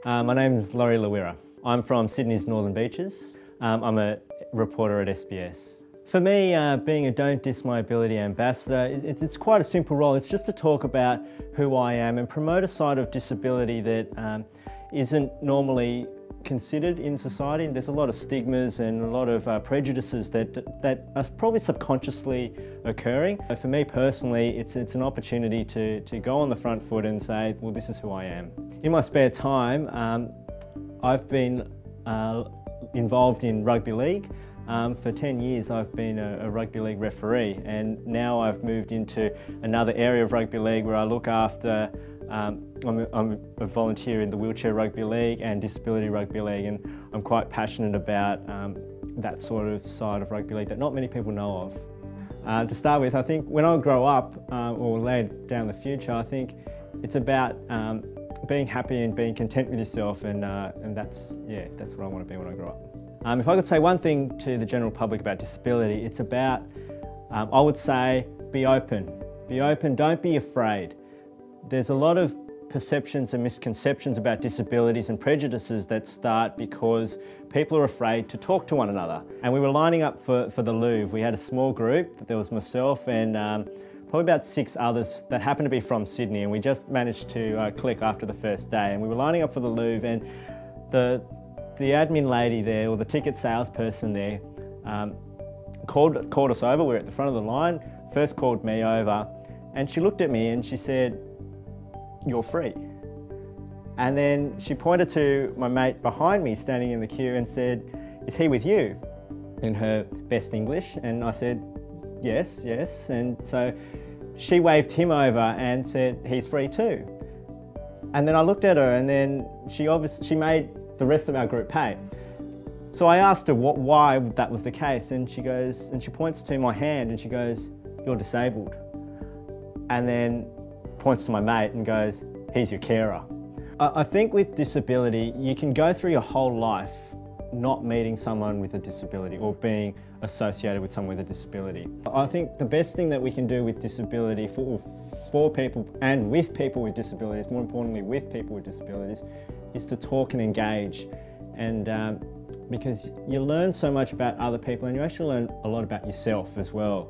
My name is Lawira. I'm from Sydney's Northern Beaches. I'm a reporter at SBS. For me, being a Don't Diss My Ability ambassador, it's quite a simple role. It's just to talk about who I am and promote a side of disability that isn't normally considered in society. There's a lot of stigmas and a lot of prejudices that are probably subconsciously occurring. For me personally, it's an opportunity to go on the front foot and say, well, this is who I am. In my spare time, I've been involved in rugby league. For 10 years I've been a rugby league referee, and now I've moved into another area of rugby league where I look after, I'm a volunteer in the wheelchair rugby league and disability rugby league, and I'm quite passionate about that sort of side of rugby league that not many people know of. To start with, I think when I grow up or lay down the future, I think it's about being happy and being content with yourself, and that's what I want to be when I grow up. If I could say one thing to the general public about disability, it's about, I would say, be open. Be open, don't be afraid. There's a lot of perceptions and misconceptions about disabilities and prejudices that start because people are afraid to talk to one another. And we were lining up for the Louvre. We had a small group. There was myself and probably about 6 others that happened to be from Sydney, and we just managed to click after the first day. And we were lining up for the Louvre, and the admin lady there, or the ticket salesperson there, called us over. We were at the front of the line, first called me over, and she looked at me and she said, "You're free." And then she pointed to my mate behind me standing in the queue and said, "Is he with you?" in her best English. And I said, yes. And so she waved him over and said, "He's free too." And then I looked at her, and then she made the rest of our group pay. So I asked her why that was the case, and she goes, and she points to my hand and she goes, "You're disabled." And then points to my mate and goes, "He's your carer." I think with disability, you can go through your whole life not meeting someone with a disability or being associated with someone with a disability. I think the best thing that we can do with disability for people and with people with disabilities, more importantly with people with disabilities, is to talk and engage, and because you learn so much about other people and you actually learn a lot about yourself as well.